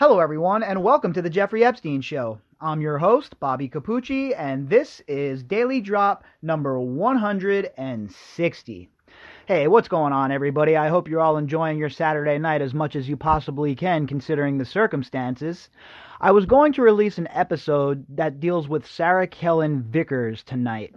Hello, everyone, and welcome to the Jeffrey Epstein Show. I'm your host, Bobbycapucci, and this is Daily Drop number 160. Hey, what's going on, everybody? I hope you're all enjoying your Saturday night as much as you possibly can, considering the circumstances. I was going to release an episode that deals with Sarah Kellen Vickers tonight,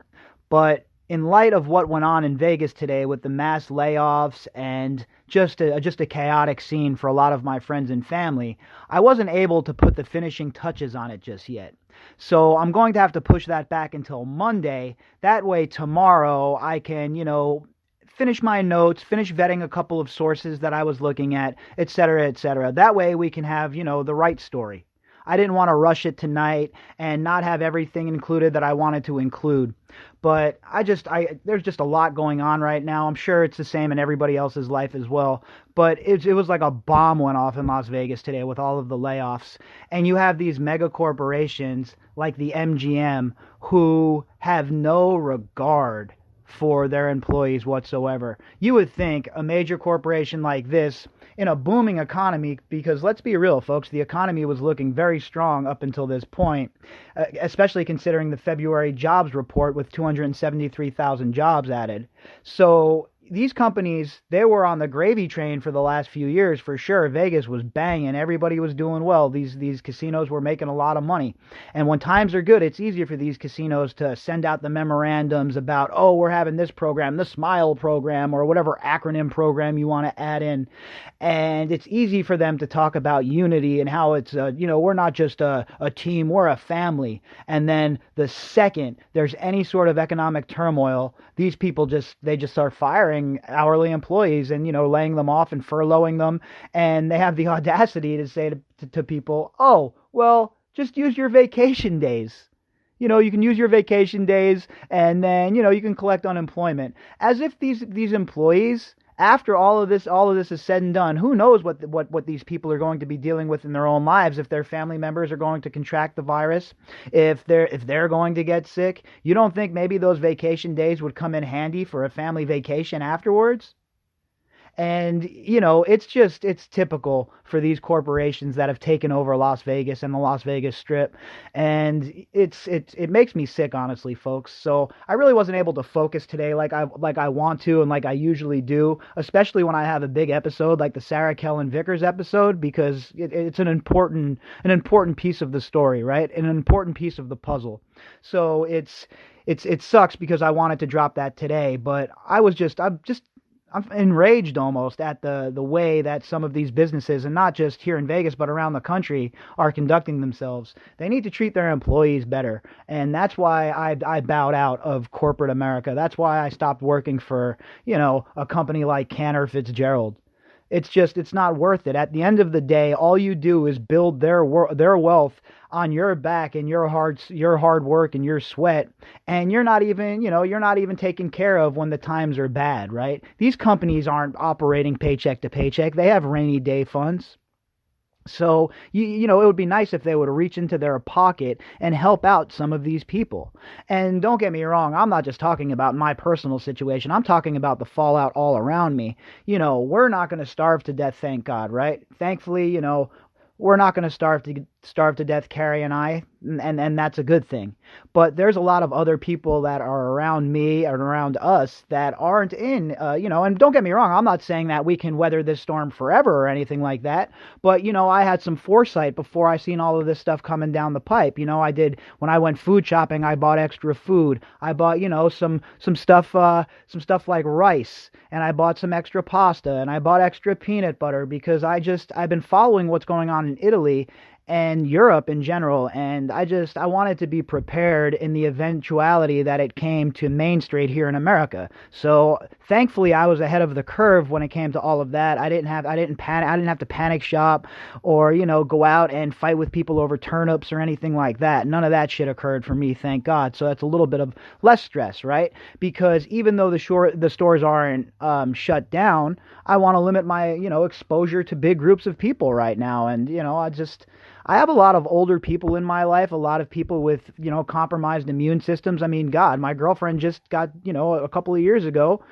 but in light of what went on in Vegas today with the mass layoffs and just a chaotic scene for a lot of my friends and family, I wasn't able to put the finishing touches on it just yet. So I'm going to have to push that back until Monday. That way tomorrow I can, finish my notes, finish vetting a couple of sources that I was looking at, etc., etc. That way we can have, the right story. I didn't want to rush it tonight and not have everything included that I wanted to include. But there's just a lot going on right now. I'm sure it's the same in everybody else's life as well. But it was like a bomb went off in Las Vegas today with all of the layoffs. And you have these mega corporations like the MGM who have no regard for their employees whatsoever. You would think a major corporation like this in a booming economy, because let's be real, folks, the economy was looking very strong up until this point, especially considering the February jobs report with 273,000 jobs added. So these companies, they were on the gravy train for the last few years for sure. Vegas was banging. Everybody was doing well. These casinos were making a lot of money. And when times are good, it's easier for these casinos to send out the memorandums about, oh, we're having this program, the SMILE program, or whatever acronym program you want to add in. And it's easy for them to talk about unity and how it's, we're not just a team, we're a family. And then the second there's any sort of economic turmoil, these people just start firing hourly employees and, laying them off and furloughing them. And they have the audacity to say to people, oh, well, just use your vacation days. You can use your vacation days and then, you can collect unemployment. As if these employees, after all of this is said and done, who knows what these people are going to be dealing with in their own lives, if their family members are going to contract the virus, if they're going to get sick. You don't think maybe those vacation days would come in handy for a family vacation afterwards? And, it's typical for these corporations that have taken over Las Vegas and the Las Vegas Strip. And it makes me sick, honestly, folks. So I really wasn't able to focus today like I want to and like I usually do, especially when I have a big episode like the Sarah Kellen Vickers episode, because it's an important piece of the story, right? An important piece of the puzzle. So it sucks because I wanted to drop that today, but I'm enraged almost at the way that some of these businesses, and not just here in Vegas, but around the country, are conducting themselves. They need to treat their employees better. And that's why I bowed out of corporate America. That's why I stopped working for, a company like Cantor Fitzgerald. It's not worth it. At the end of the day, all you do is build their wealth on your back and your hard work and your sweat, and you're not even taken care of when the times are bad, right? These companies aren't operating paycheck to paycheck. They have rainy day funds. So, it would be nice if they would reach into their pocket and help out some of these people. And don't get me wrong, I'm not just talking about my personal situation. I'm talking about the fallout all around me. We're not going to starve to death, thank God, right? Thankfully, we're not going to starve to death, Carrie and I, and that's a good thing. But there's a lot of other people that are around me and around us that aren't in, and don't get me wrong, I'm not saying that we can weather this storm forever or anything like that, but, I had some foresight before I seen all of this stuff coming down the pipe. I did, when I went food shopping, I bought extra food. I bought, some stuff like rice, and I bought some extra pasta, and I bought extra peanut butter, because I've been following what's going on in Italy and Europe in general, and I wanted to be prepared in the eventuality that it came to Main Street here in America. So thankfully I was ahead of the curve when it came to all of that. I didn't have to panic shop or, go out and fight with people over turnips or anything like that. None of that shit occurred for me, thank God. So that's a little bit of less stress, right? Because even though the stores aren't shut down, I want to limit my, exposure to big groups of people right now. And, I have a lot of older people in my life, a lot of people with, compromised immune systems. I mean, God, my girlfriend just got, a couple of years ago,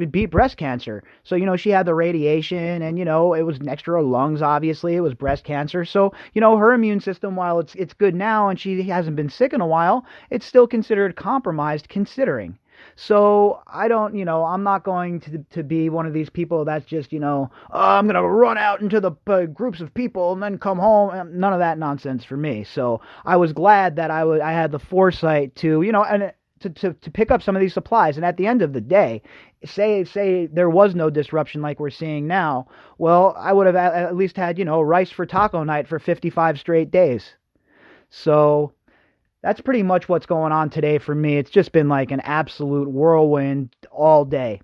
beat breast cancer. So, she had the radiation and, it was next to her lungs, obviously. It was breast cancer. So, her immune system, while it's good now and she hasn't been sick in a while, it's still considered compromised considering. So I don't, I'm not going to be one of these people that's just, oh, I'm going to run out into the groups of people and then come home. None of that nonsense for me. So I was glad that I had the foresight to, and to pick up some of these supplies. And at the end of the day, say there was no disruption like we're seeing now, well, I would have at least had, rice for taco night for 55 straight days. So that's pretty much what's going on today for me. It's just been like an absolute whirlwind all day.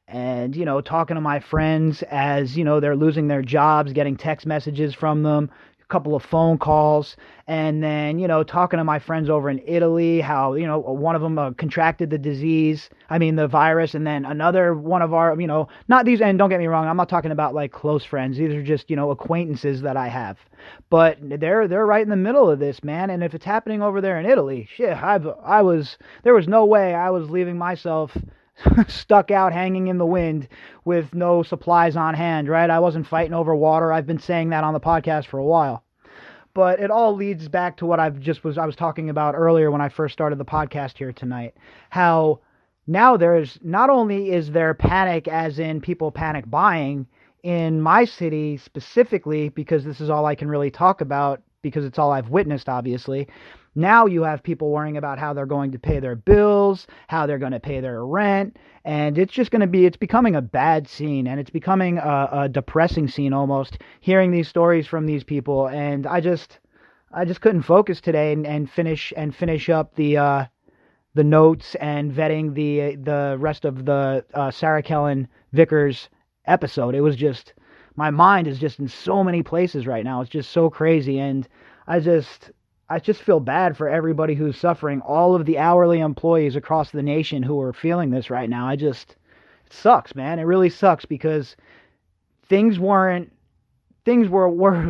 And, talking to my friends as, they're losing their jobs, getting text messages from them, a couple of phone calls, and then, talking to my friends over in Italy, how, one of them contracted the virus, and then another one of our, not these, and don't get me wrong, I'm not talking about like close friends. These are just, acquaintances that I have. But they're right in the middle of this, man. And if it's happening over there in Italy, shit, there was no way I was leaving myself stuck out hanging in the wind with no supplies on hand, right? I wasn't fighting over water. I've been saying that on the podcast for a while. But it all leads back to what I was talking about earlier when I first started the podcast here tonight. How now there's not only is there panic as in people panic buying in my city specifically, because this is all I can really talk about because it's all I've witnessed, obviously. Now you have people worrying about how they're going to pay their bills, how they're going to pay their rent, and it's becoming a bad scene, and it's becoming a depressing scene almost, hearing these stories from these people, and I just couldn't focus today and finish up the notes and vetting the rest of the Sarah Kellen Vickers episode. It was just, my mind is just in so many places right now. It's just so crazy, and I just feel bad for everybody who's suffering, all of the hourly employees across the nation who are feeling this right now. It sucks, man. It really sucks because things were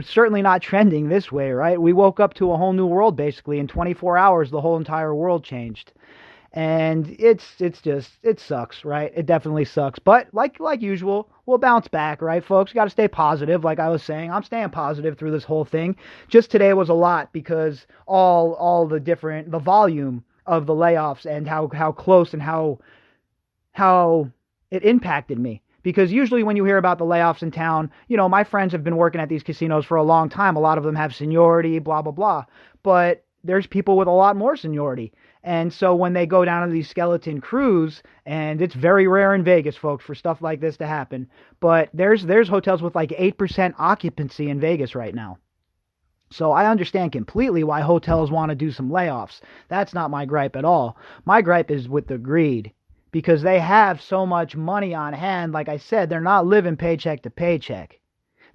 certainly not trending this way, right? We woke up to a whole new world basically. In 24 hours, the whole entire world changed. And it sucks, right? It definitely sucks. But like usual, we'll bounce back, right, folks? Got to stay positive. Like I was saying, I'm staying positive through this whole thing. Just today was a lot because all the volume of the layoffs and how close and how it impacted me. Because usually when you hear about the layoffs in town, my friends have been working at these casinos for a long time. A lot of them have seniority, blah, blah, blah. But there's people with a lot more seniority. And so when they go down to these skeleton crews, and it's very rare in Vegas, folks, for stuff like this to happen, but there's hotels with like 8% occupancy in Vegas right now. So I understand completely why hotels want to do some layoffs. That's not my gripe at all. My gripe is with the greed, because they have so much money on hand. Like I said, they're not living paycheck to paycheck.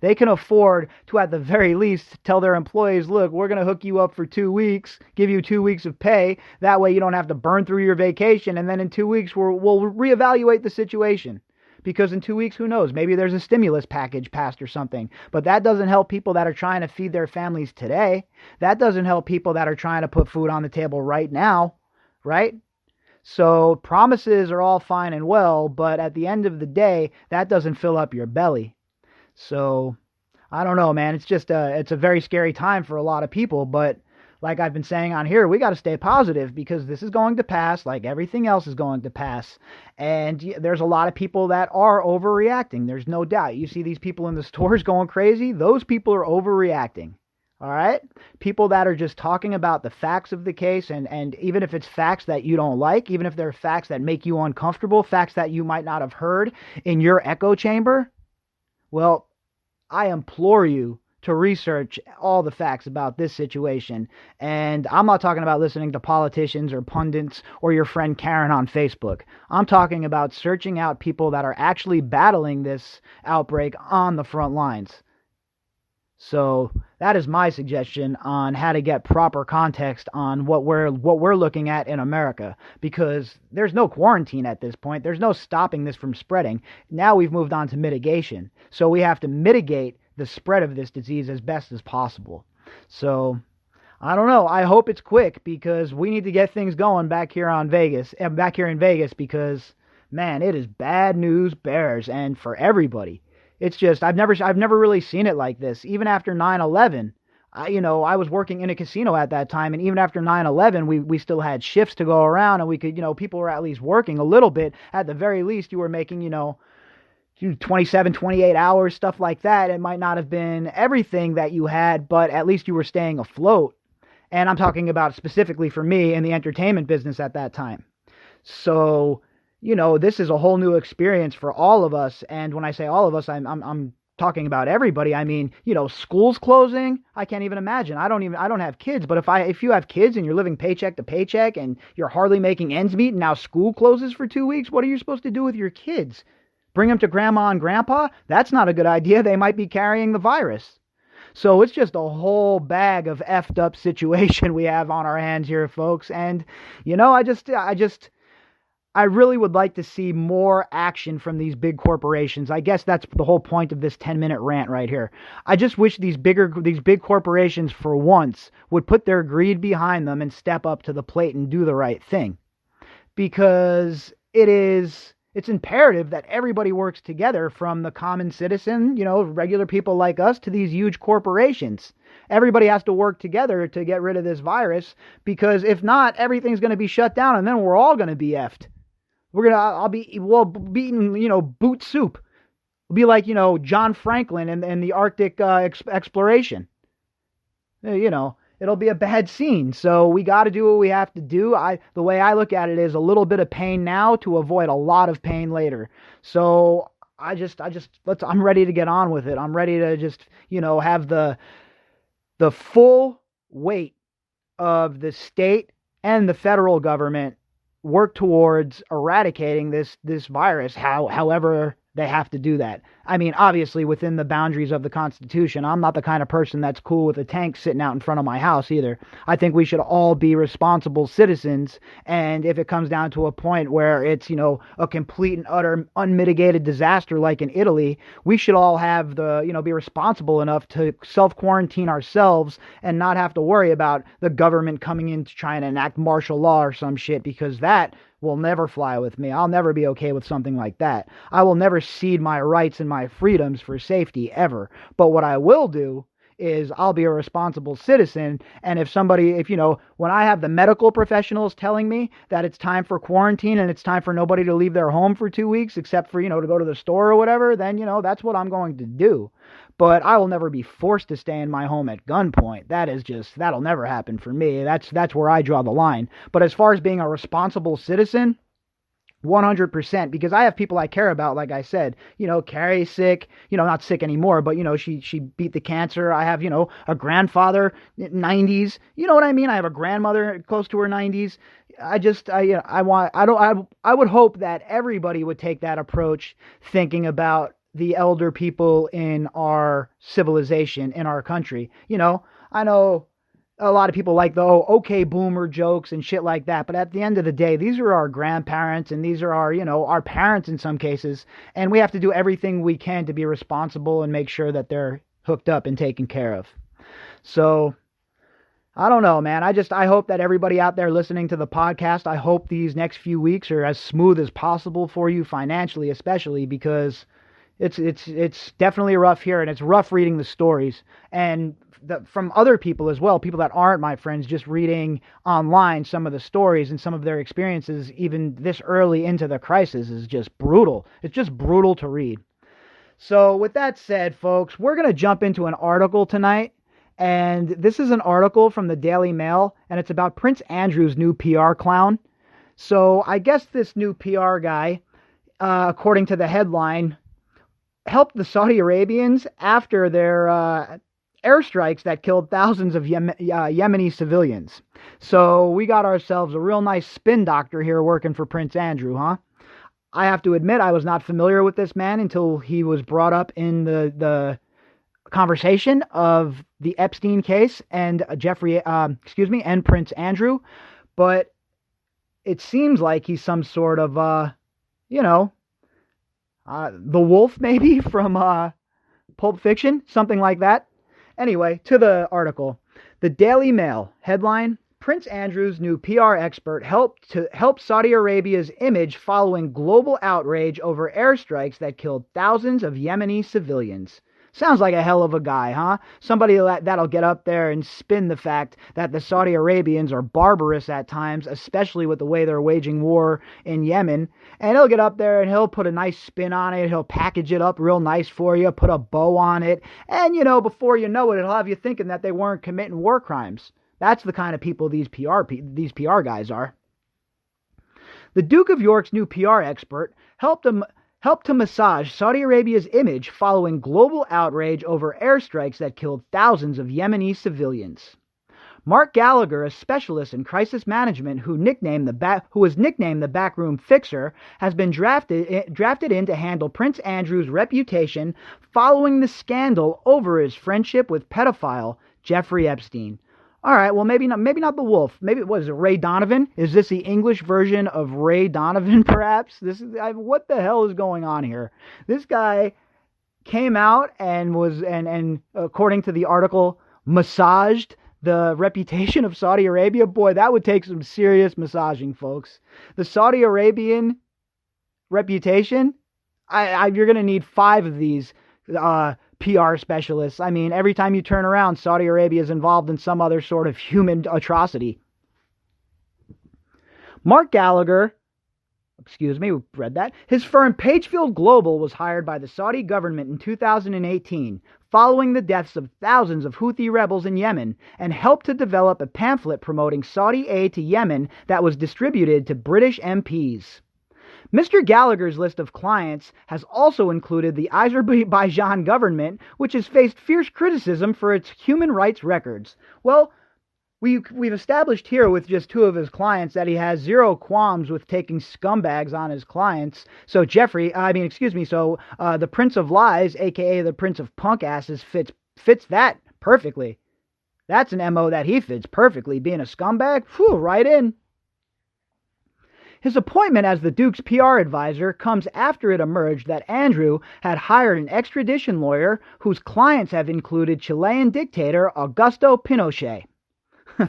They can afford to, at the very least, tell their employees, look, we're going to hook you up for 2 weeks, give you 2 weeks of pay. That way you don't have to burn through your vacation. And then in 2 weeks, we'll reevaluate the situation. Because in 2 weeks, who knows? Maybe there's a stimulus package passed or something. But that doesn't help people that are trying to feed their families today. That doesn't help people that are trying to put food on the table right now, right? So promises are all fine and well, but at the end of the day, that doesn't fill up your belly. So, I don't know, man. It's just it's a very scary time for a lot of people, but like I've been saying on here, we got to stay positive because this is going to pass like everything else is going to pass. And there's a lot of people that are overreacting. There's no doubt. You see these people in the stores going crazy. Those people are overreacting. All right? People that are just talking about the facts of the case, and even if it's facts that you don't like, even if they're facts that make you uncomfortable, facts that you might not have heard in your echo chamber, well, I implore you to research all the facts about this situation. And I'm not talking about listening to politicians or pundits or your friend Karen on Facebook. I'm talking about searching out people that are actually battling this outbreak on the front lines. So that is my suggestion on how to get proper context on what we're looking at in America, because there's no quarantine at this point. There's no stopping this from spreading. Now we've moved on to mitigation. So we have to mitigate the spread of this disease as best as possible. So I don't know. I hope it's quick because we need to get things going back here in Vegas, because man, it is bad news bears, and for everybody. It's just I've never really seen it like this. Even after 9/11, I was working in a casino at that time, and even after 9/11, we still had shifts to go around, and we could, people were at least working a little bit. At the very least, you were making, 27, 28 hours, stuff like that. It might not have been everything that you had, but at least you were staying afloat. And I'm talking about specifically for me in the entertainment business at that time. So, this is a whole new experience for all of us. And when I say all of us, I'm talking about everybody. I mean, schools closing. I can't even imagine. I don't have kids, but if you have kids and you're living paycheck to paycheck and you're hardly making ends meet, and now school closes for 2 weeks, what are you supposed to do with your kids? Bring them to grandma and grandpa? That's not a good idea. They might be carrying the virus. So it's just a whole bag of effed up situation we have on our hands here, folks. And, I really would like to see more action from these big corporations. I guess that's the whole point of this 10-minute rant right here. I just wish these big corporations for once would put their greed behind them and step up to the plate and do the right thing. Because it's imperative that everybody works together, from the common citizen, regular people like us, to these huge corporations. Everybody has to work together to get rid of this virus, because if not, everything's going to be shut down, and then we're all going to be effed. I'll be eating, boot soup. It'll be like, John Franklin and the Arctic exploration. It'll be a bad scene. So we got to do what we have to do. The way I look at it is a little bit of pain now to avoid a lot of pain later. So I'm ready to get on with it. I'm ready to just, have the full weight of the state and the federal government work towards eradicating this virus, however they have to do that. I mean, obviously within the boundaries of the Constitution. I'm not the kind of person that's cool with a tank sitting out in front of my house either. I think we should all be responsible citizens, and if it comes down to a point where it's, a complete and utter unmitigated disaster like in Italy, we should all have be responsible enough to self-quarantine ourselves and not have to worry about the government coming in to try and enact martial law or some shit, because that will never fly with me. I'll never be okay with something like that. I will never cede my rights and my freedoms for safety, ever. But what I will do is I'll be a responsible citizen, and when I have the medical professionals telling me that it's time for quarantine and it's time for nobody to leave their home for 2 weeks except for, to go to the store or whatever, then, that's what I'm going to do. But I will never be forced to stay in my home at gunpoint. That'll never happen for me. That's where I draw the line. But as far as being a responsible citizen, 100%, because I have people I care about, like I said, Carrie's sick, not sick anymore, but, she beat the cancer. I have, a grandfather, 90s, you know what I mean? I have a grandmother close to her 90s. I would hope that everybody would take that approach, thinking about the elder people in our civilization, in our country. I know a lot of people like the okay boomer jokes and shit like that, but at the end of the day, these are our grandparents, and these are our parents in some cases, and we have to do everything we can to be responsible and make sure that they're hooked up and taken care of. So I don't know, man. I hope that everybody out there listening to the podcast, I hope these next few weeks are as smooth as possible for you, financially especially, because it's definitely rough here, and it's rough reading the stories, and from other people as well, people that aren't my friends, just reading online some of the stories and some of their experiences even this early into the crisis is just brutal. It's just brutal to read. So with that said, folks, we're going to jump into an article tonight, and this is an article from the Daily Mail, and it's about Prince Andrew's new PR clown. So I guess this new PR guy, according to the headline, helped the Saudi Arabians after their airstrikes that killed thousands of Yemeni civilians. So we got ourselves a real nice spin doctor here working for Prince Andrew, huh? I have to admit, I was not familiar with this man until he was brought up in the conversation of the Epstein case and and Prince Andrew. But it seems like he's some sort of, the wolf maybe from Pulp Fiction, something like that. Anyway, to the article. The Daily Mail headline: Prince Andrew's new PR expert help Saudi Arabia's image following global outrage over airstrikes that killed thousands of Yemeni civilians. Sounds like a hell of a guy, huh? Somebody that'll get up there and spin the fact that the Saudi Arabians are barbarous at times, especially with the way they're waging war in Yemen. And he'll get up there and he'll put a nice spin on it. He'll package it up real nice for you, put a bow on it. And, before you know it, it'll have you thinking that they weren't committing war crimes. That's the kind of people these PR guys are. The Duke of York's new PR expert helped to massage Saudi Arabia's image following global outrage over airstrikes that killed thousands of Yemeni civilians. Mark Gallagher, a specialist in crisis management who was nicknamed the backroom fixer, has been drafted in to handle Prince Andrew's reputation following the scandal over his friendship with pedophile Jeffrey Epstein. All right, well, maybe not the wolf. Maybe it was Ray Donovan. Is this the English version of Ray Donovan, perhaps? What the hell is going on here? This guy came out and according to the article, massaged the reputation of Saudi Arabia. Boy, that would take some serious massaging, folks. The Saudi Arabian reputation, you're going to need 5 of these PR specialists. I mean, every time you turn around, Saudi Arabia is involved in some other sort of human atrocity. Mark Gallagher, we read that. His firm Pagefield Global was hired by the Saudi government in 2018, following the deaths of thousands of Houthi rebels in Yemen, and helped to develop a pamphlet promoting Saudi aid to Yemen that was distributed to British MPs. Mr. Gallagher's list of clients has also included the Azerbaijan government, which has faced fierce criticism for its human rights records. Well, we've established here with just 2 of his clients that he has zero qualms with taking scumbags on his clients. So the Prince of Lies, aka the Prince of Punk Asses, fits that perfectly. That's an MO that he fits perfectly. Being a scumbag, right in. His appointment as the Duke's PR advisor comes after it emerged that Andrew had hired an extradition lawyer whose clients have included Chilean dictator Augusto Pinochet.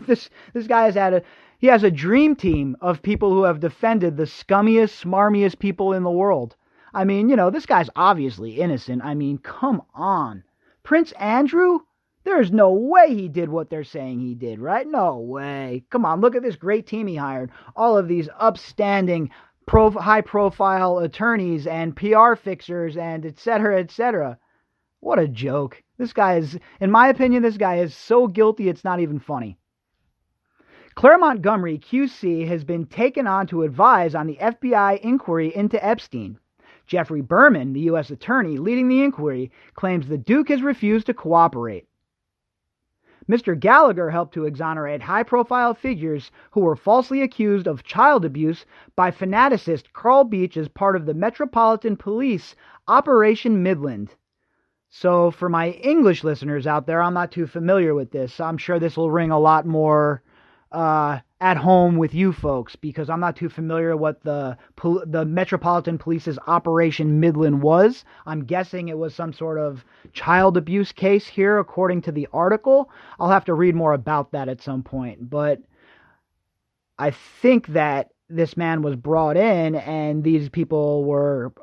This guy has a dream team of people who have defended the scummiest, smarmiest people in the world. I mean, this guy's obviously innocent. I mean, come on. Prince Andrew? There's no way he did what they're saying he did, right? No way. Come on, look at this great team he hired. All of these upstanding, high-profile attorneys and PR fixers and et cetera, et cetera. What a joke. In my opinion, this guy is so guilty it's not even funny. Clare Montgomery, QC, has been taken on to advise on the FBI inquiry into Epstein. Jeffrey Berman, the U.S. attorney leading the inquiry, claims the Duke has refused to cooperate. Mr. Gallagher helped to exonerate high-profile figures who were falsely accused of child abuse by fanaticist Carl Beach as part of the Metropolitan Police Operation Midland. So for my English listeners out there, I'm not too familiar with this. I'm sure this will ring a lot more at home with you folks, because I'm not too familiar what the Metropolitan Police's Operation Midland was. I'm guessing it was some sort of child abuse case here, according to the article. I'll have to read more about that at some point, but I think that this man was brought in and these people were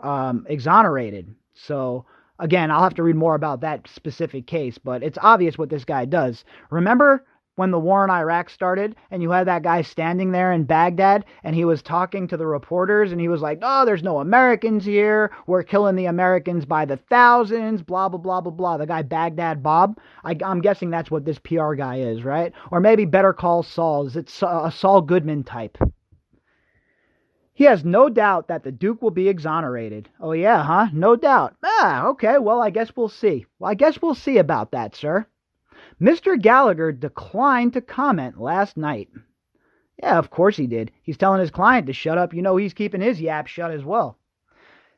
exonerated. So again, I'll have to read more about that specific case, but it's obvious what this guy does. Remember when the war in Iraq started and you had that guy standing there in Baghdad and he was talking to the reporters and he was like, oh, there's no Americans here. We're killing the Americans by the thousands, blah, blah, blah, blah, blah. The guy Baghdad Bob, I'm guessing that's what this PR guy is, right? Or maybe Better Call Saul. Is it a Saul Goodman type? He has no doubt that the Duke will be exonerated. Oh yeah, huh? No doubt. Okay, well, I guess we'll see. I guess we'll see about that, sir. Mr. Gallagher declined to comment last night. Yeah, of course he did. He's telling his client to shut up. He's keeping his yap shut as well.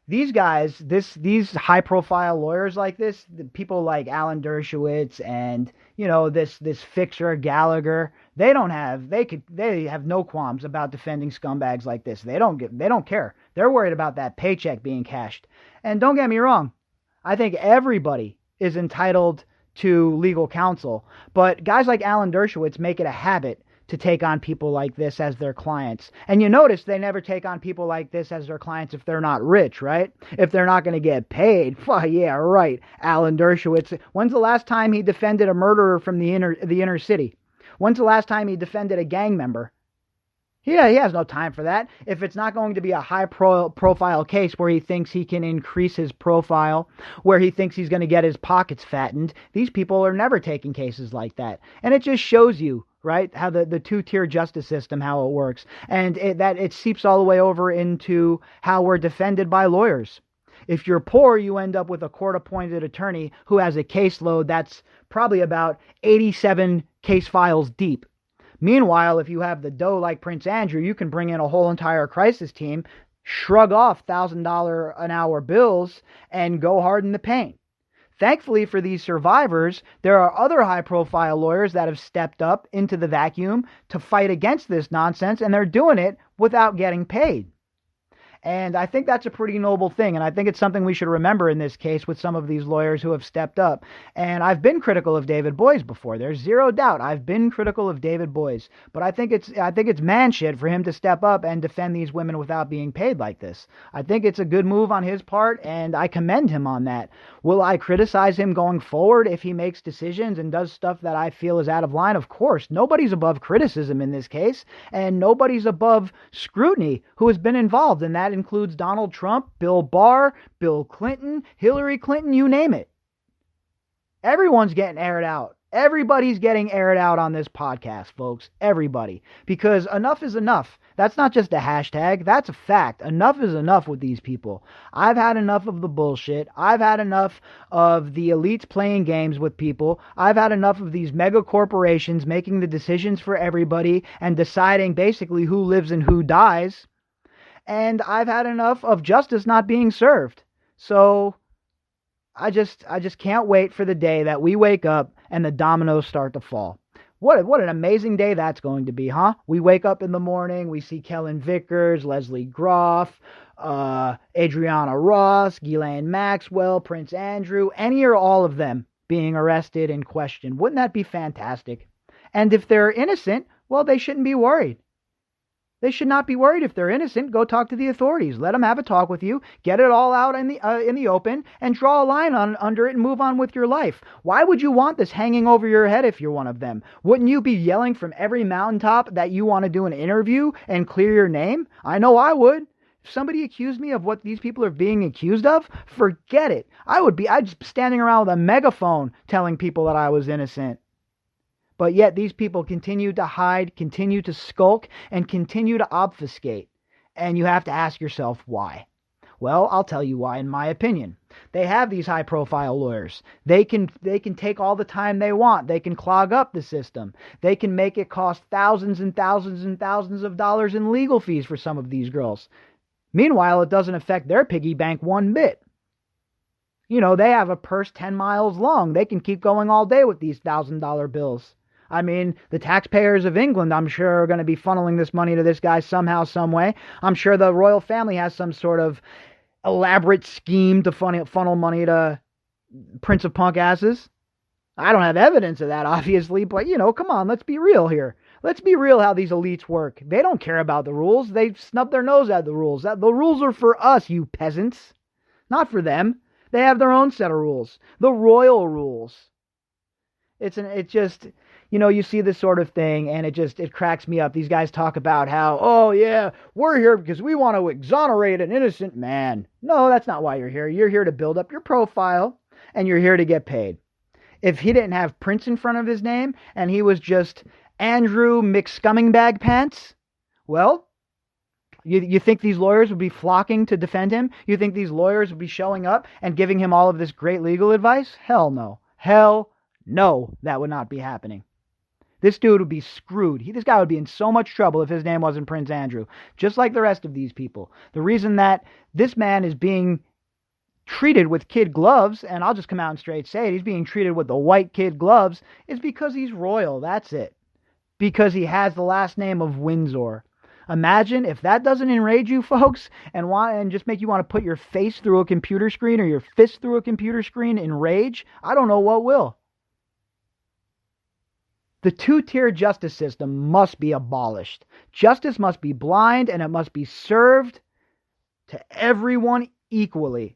These guys, these high-profile lawyers like this, the people like Alan Dershowitz and, this fixer Gallagher, they have no qualms about defending scumbags like this. They don't care. They're worried about that paycheck being cashed. And don't get me wrong, I think everybody is entitled to legal counsel, but guys like Alan Dershowitz make it a habit to take on people like this as their clients. And you notice they never take on people like this as their clients if they're not rich, right? If they're not going to get paid. Well, yeah, right. Alan Dershowitz. When's the last time he defended a murderer from the inner city? When's the last time he defended a gang member? Yeah, he has no time for that. If it's not going to be a high-profile case where he thinks he can increase his profile, where he thinks he's going to get his pockets fattened, these people are never taking cases like that. And it just shows you, right, how the two-tier justice system, how it works. And it seeps all the way over into how we're defended by lawyers. If you're poor, you end up with a court-appointed attorney who has a caseload that's probably about 87 case files deep. Meanwhile, if you have the dough like Prince Andrew, you can bring in a whole entire crisis team, shrug off $1,000 an hour bills, and go hard in the paint. Thankfully for these survivors, there are other high-profile lawyers that have stepped up into the vacuum to fight against this nonsense, and they're doing it without getting paid. And I think that's a pretty noble thing, and I think it's something we should remember in this case with some of these lawyers who have stepped up. And I've been critical of David Boies before. There's zero doubt I've been critical of David Boies. But I think it's man shit for him to step up and defend these women without being paid like this. I think it's a good move on his part, and I commend him on that. Will I criticize him going forward if he makes decisions and does stuff that I feel is out of line? Of course. Nobody's above criticism in this case, and nobody's above scrutiny who has been involved, and that includes Donald Trump, Bill Barr, Bill Clinton, Hillary Clinton, you name it. Everyone's getting aired out. Everybody's getting aired out on this podcast, folks. Everybody. Because enough is enough. That's not just a hashtag. That's a fact. Enough is enough with these people. I've had enough of the bullshit. I've had enough of the elites playing games with people. I've had enough of these mega corporations making the decisions for everybody and deciding basically who lives and who dies. And I've had enough of justice not being served. So I just can't wait for the day that we wake up and the dominoes start to fall. What an amazing day that's going to be, huh? We wake up in the morning, we see Kellen Vickers, Leslie Groff, Adriana Ross, Ghislaine Maxwell, Prince Andrew, any or all of them being arrested and questioned. Wouldn't that be fantastic? And if they're innocent, well, they shouldn't be worried. They should not be worried if they're innocent. Go talk to the authorities. Let them have a talk with you. Get it all out in the open and draw a line under it and move on with your life. Why would you want this hanging over your head if you're one of them? Wouldn't you be yelling from every mountaintop that you want to do an interview and clear your name? I know I would. If somebody accused me of what these people are being accused of, forget it. I'd be standing around with a megaphone telling people that I was innocent. But yet these people continue to hide, continue to skulk, and continue to obfuscate. And you have to ask yourself why. Well, I'll tell you why, in my opinion. They have these high-profile lawyers. They can take all the time they want. They can clog up the system. They can make it cost thousands and thousands and thousands of dollars in legal fees for some of these girls. Meanwhile, it doesn't affect their piggy bank one bit. You know, they have a purse 10 miles long. They can keep going all day with these $1,000 bills. I mean, the taxpayers of England, I'm sure, are going to be funneling this money to this guy somehow, some way. I'm sure the royal family has some sort of elaborate scheme to funnel money to Prince of Punk asses. I don't have evidence of that, obviously, but, you know, come on, let's be real here. Let's be real how these elites work. They don't care about the rules. They snub their nose at the rules. The rules are for us, you peasants, not for them. They have their own set of rules, the royal rules. It's just... You know, you see this sort of thing, and it cracks me up. These guys talk about how, oh, yeah, we're here because we want to exonerate an innocent man. No, that's not why you're here. You're here to build up your profile, and you're here to get paid. If he didn't have Prince in front of his name, and he was just Andrew McScumming Pants, well, you think these lawyers would be flocking to defend him? You think these lawyers would be showing up and giving him all of this great legal advice? Hell no. Hell no, that would not be happening. This dude would be screwed. This guy would be in so much trouble if his name wasn't Prince Andrew. Just like the rest of these people. The reason that this man is being treated with kid gloves, and I'll just come out and straight say it, he's being treated with the white kid gloves, is because he's royal. That's it. Because he has the last name of Windsor. Imagine if that doesn't enrage you, folks, and just make you want to put your face through a computer screen or your fist through a computer screen in rage. I don't know what will. The two-tier justice system must be abolished. Justice must be blind, and it must be served to everyone equally.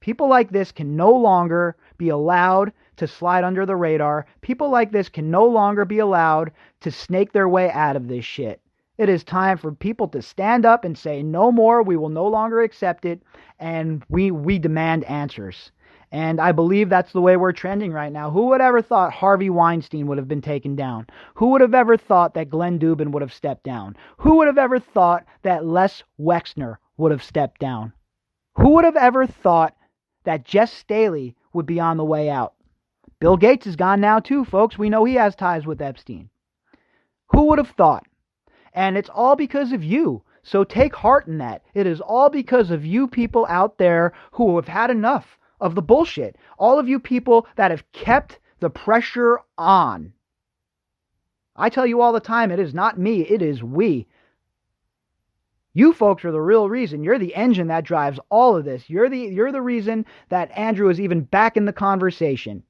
People like this can no longer be allowed to slide under the radar. People like this can no longer be allowed to snake their way out of this shit. It is time for people to stand up and say, no more, we will no longer accept it, and we demand answers. And I believe that's the way we're trending right now. Who would ever thought Harvey Weinstein would have been taken down? Who would have ever thought that Glenn Dubin would have stepped down? Who would have ever thought that Les Wexner would have stepped down? Who would have ever thought that Jess Staley would be on the way out? Bill Gates is gone now too, folks. We know he has ties with Epstein. Who would have thought? And it's all because of you. So take heart in that. It is all because of you people out there who have had enough of the bullshit. All of you people that have kept the pressure on. I tell you all the time, it is not me, it is we. You folks are the real reason. You're the engine that drives all of this. You're the reason that Andrew is even back in the conversation.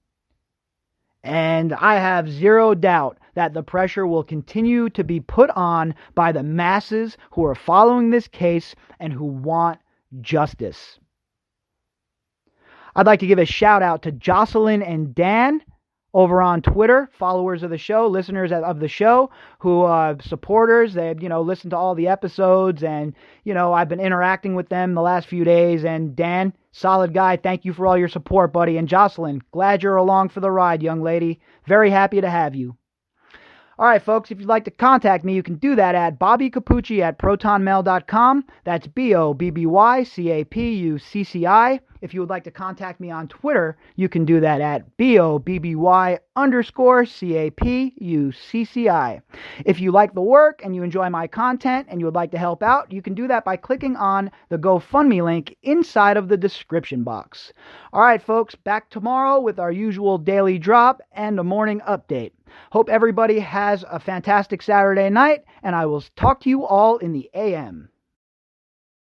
And I have zero doubt that the pressure will continue to be put on by the masses who are following this case and who want justice. I'd like to give a shout out to Jocelyn and Dan over on Twitter, followers of the show, listeners of the show, who supporters. They listen to all the episodes, and I've been interacting with them the last few days. And Dan, solid guy, thank you for all your support, buddy. And Jocelyn, glad you're along for the ride, young lady. Very happy to have you. All right, folks, if you'd like to contact me, you can do that at bobbycapucci@protonmail.com. That's BOBBYCAPUCCI. If you would like to contact me on Twitter, you can do that at BOBBY_CAPUCCI. If you like the work and you enjoy my content and you would like to help out, you can do that by clicking on the GoFundMe link inside of the description box. All right, folks, back tomorrow with our usual daily drop and a morning update. Hope everybody has a fantastic Saturday night, and I will talk to you all in the AM.